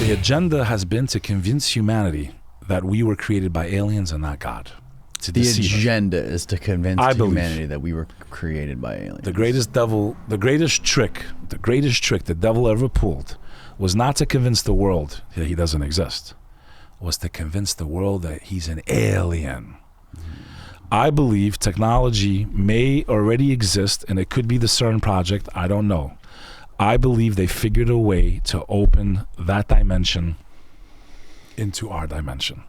The agenda has been to convince humanity that we were created by aliens and not God. To The deceive us. agenda is to convince I believe. humanity that we were created by aliens. The greatest trick the devil ever pulled was not to convince the world that he doesn't exist, was to convince the world that he's an alien. I believe technology may already exist, and it could be the CERN project, I don't know. I believe they figured a way to open that dimension into our dimension.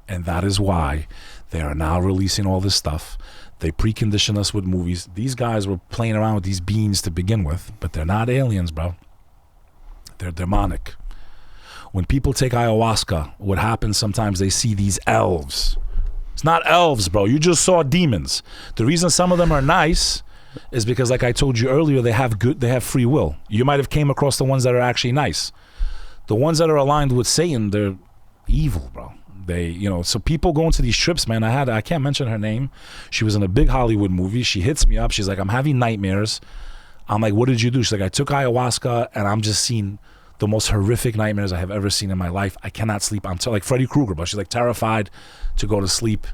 And that is why they are now releasing all this stuff. They precondition us with movies. These guys were playing around with these beings to begin with, but they're not aliens, bro. They're demonic. When people take ayahuasca, what happens sometimes, they see these elves. It's not elves, bro. You just saw demons. The reason some of them are nice is because, like I told you earlier, they have free will. You might have came across the ones that are actually nice. The ones that are aligned with Satan, they're evil, bro. So people go into these trips, man. I can't mention her name. She was in a big Hollywood movie. She hits me up. She's like, I'm having nightmares. I'm like, what did you do? She's like, I took ayahuasca and I'm just seeing the most horrific nightmares I have ever seen in my life. I cannot sleep. I'm like Freddy Krueger, but she's like terrified to go to sleep.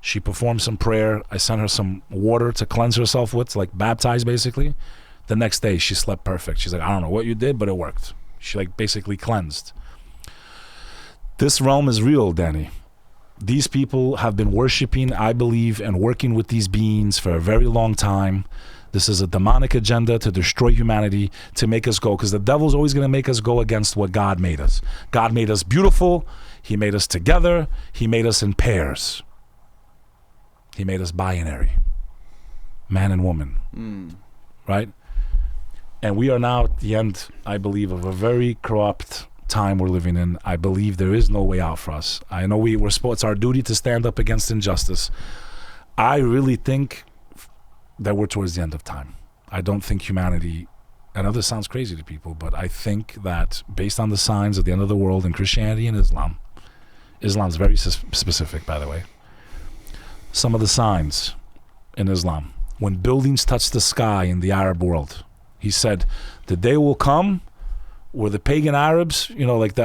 She performed some prayer. I sent her some water to cleanse herself with, to like baptize basically. The next day she slept perfect. She's like, I don't know what you did, but it worked. She like basically cleansed. This realm is real, Danny. These people have been worshiping, I believe, and working with these beings for a very long time. This is a demonic agenda to destroy humanity, to make us go, because the devil's always going to make us go against what God made us. God made us beautiful. He made us together. He made us in pairs. He made us binary, man and woman, right? And we are now at the end, I believe, of a very corrupt time we're living in. I believe there is no way out for us. I know it's our duty to stand up against injustice. I really think that we're towards the end of time. I don't think humanity, I know this sounds crazy to people, but I think that based on the signs of the end of the world in Christianity and Islam's very specific, by the way. Some of the signs in Islam, when buildings touch the sky in the Arab world, he said, the day will come where the pagan Arabs, but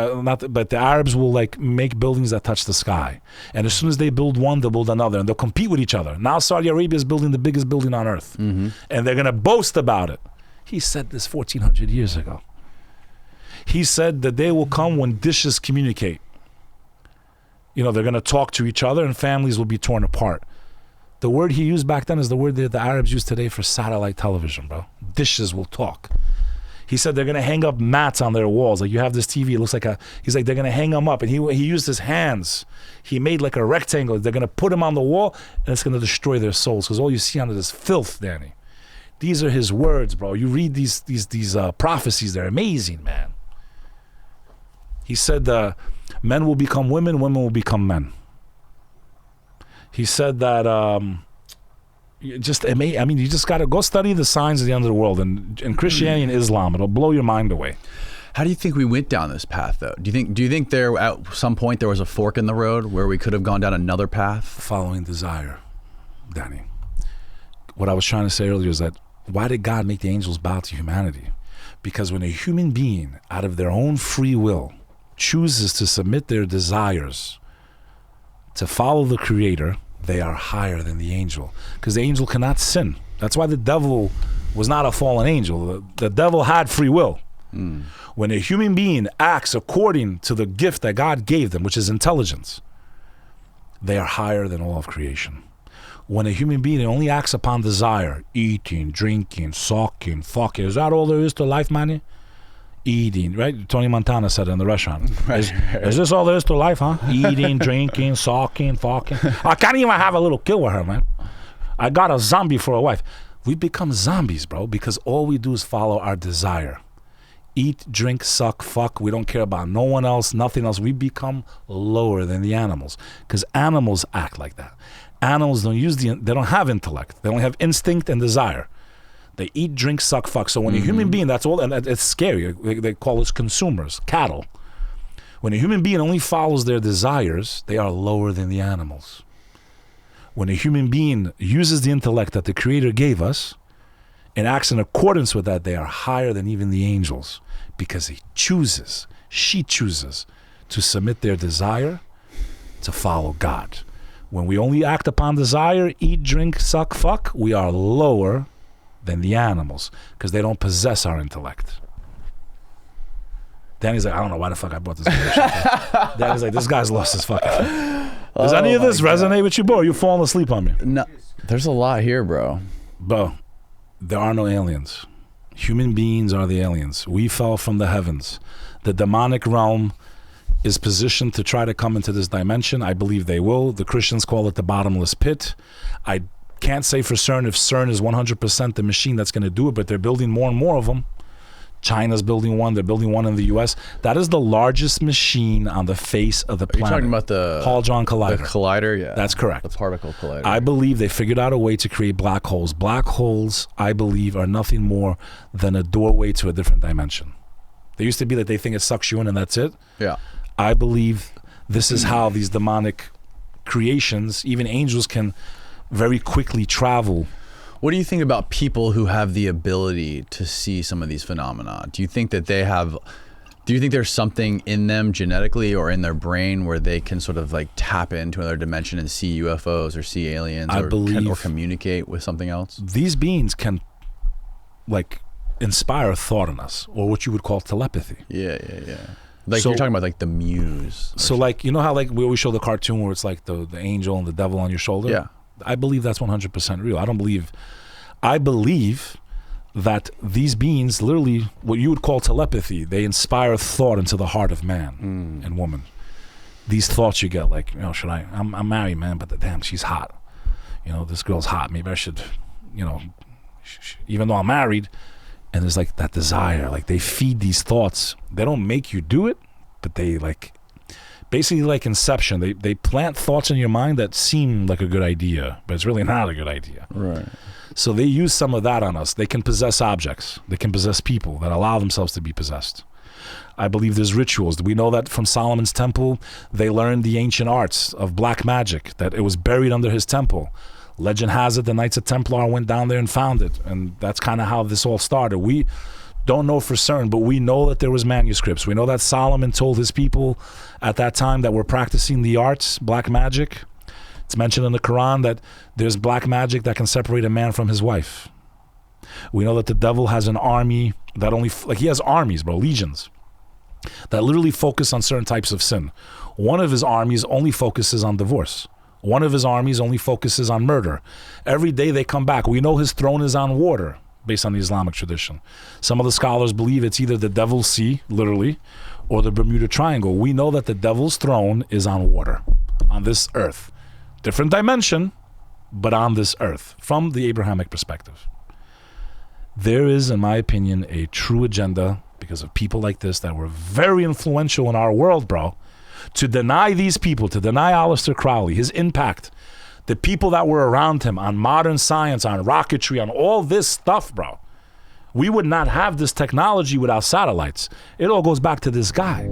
the Arabs will like make buildings that touch the sky. And as soon as they build one, they'll build another, and they'll compete with each other. Now Saudi Arabia is building the biggest building on earth, and they're going to boast about it. He said this 1,400 years ago. He said the day will come when dishes communicate. They're going to talk to each other and families will be torn apart. The word he used back then is the word that the Arabs use today for satellite television, bro. Dishes will talk. He said they're going to hang up mats on their walls. Like you have this TV, it looks like he's like, they're going to hang them up. And he used his hands. He made like a rectangle. They're going to put them on the wall and it's going to destroy their souls because all you see on it is filth, Danny. These are his words, bro. You read these prophecies, they're amazing, man. He said men will become women, women will become men. He said that you just got to go study the signs of the end of the world and Christianity and Islam. It'll blow your mind away. How do you think we went down this path, though? Do you think there at some point there was a fork in the road where we could have gone down another path? Following desire, Danny. What I was trying to say earlier is that why did God make the angels bow to humanity? Because when a human being, out of their own free will, chooses to submit their desires to follow the Creator, they are higher than the angel. Because the angel cannot sin. That's why the devil was not a fallen angel. The devil had free will. When a human being acts according to the gift that God gave them, which is intelligence, they are higher than all of creation. When a human being only acts upon desire, eating, drinking, sucking, fucking, is that all there is to life, man? Eating, right? Tony Montana said it in the restaurant. Is this all there is to life, huh? Eating, drinking, sucking, fucking. I can't even have a little kid with her, man. I got a zombie for a wife. We become zombies, bro, because all we do is follow our desire. Eat, drink, suck, fuck. We don't care about no one else, nothing else. We become lower than the animals because animals act like that. Animals they don't have intellect. They only have instinct and desire. They eat, drink, suck, fuck. So when a human being, that's all, and it's scary. They call us consumers, cattle. When a human being only follows their desires, they are lower than the animals. When a human being uses the intellect that the Creator gave us and acts in accordance with that, they are higher than even the angels, because she chooses to submit their desire to follow God. When we only act upon desire, eat, drink, suck, fuck, we are lower than the animals, because they don't possess our intellect. Danny's like, I don't know why the fuck I brought this bullshit. Danny's like, this guy's lost his fucking... Does any of this resonate with you, bro? Are you falling asleep on me? No, there's a lot here, bro. Bro, there are no aliens. Human beings are the aliens. We fell from the heavens. The demonic realm is positioned to try to come into this dimension. I believe they will. The Christians call it the bottomless pit. I can't say for certain if CERN is 100% the machine that's going to do it, but they're building more and more of them. China's building one. They're building one in the U.S. That is the largest machine on the face of the planet. You're talking about the Hadron Collider. The collider, yeah. That's correct. The particle collider. I believe they figured out a way to create black holes. Black holes, I believe, are nothing more than a doorway to a different dimension. They used to be that they think it sucks you in and that's it. Yeah. I believe this is how these demonic creations, even angels, can very quickly travel. What do you think about people who have the ability to see some of these phenomena? Do you think that do you think there's something in them genetically or in their brain where they can sort of like tap into another dimension and see UFOs or see aliens or communicate with something else? These beings can like inspire a thought in us, or what you would call telepathy. Yeah. Like, so, you're talking about like the muse. So like, you know how like we always show the cartoon where it's like the angel and the devil on your shoulder? Yeah. I believe that's 100% real. I believe that these beings, literally what you would call telepathy, they inspire thought into the heart of man and woman. These thoughts you get, like, you know, I'm married, man, but damn, she's hot. You know, this girl's hot. Maybe I should, you know, even though I'm married. And there's like that desire, like they feed these thoughts. They don't make you do it, but they like, basically like Inception. They plant thoughts in your mind that seem like a good idea, but it's really not a good idea. Right. So they use some of that on us. They can possess objects. They can possess people that allow themselves to be possessed. I believe there's rituals. We know that from Solomon's temple, they learned the ancient arts of black magic, that it was buried under his temple. Legend has it the Knights of Templar went down there and found it. And that's kind of how this all started. We don't know for certain, but we know that there was manuscripts. We know that Solomon told his people at that time that were practicing the arts, black magic. It's mentioned in the Quran that there's black magic that can separate a man from his wife. We know that the devil has an army that only, like he has armies, bro, legions, that literally focus on certain types of sin. One of his armies only focuses on divorce. One of his armies only focuses on murder. Every day they come back. We know his throne is on water, based on the Islamic tradition. Some of the scholars believe it's either the Devil's Sea, literally, or the Bermuda Triangle. We know that the devil's throne is on water, on this earth. Different dimension, but on this earth, from the Abrahamic perspective. There is, in my opinion, a true agenda, because of people like this that were very influential in our world, bro, to deny these people, to deny Aleister Crowley, his impact, the people that were around him on modern science, on rocketry, on all this stuff, bro. We would not have this technology without satellites. It all goes back to this guy.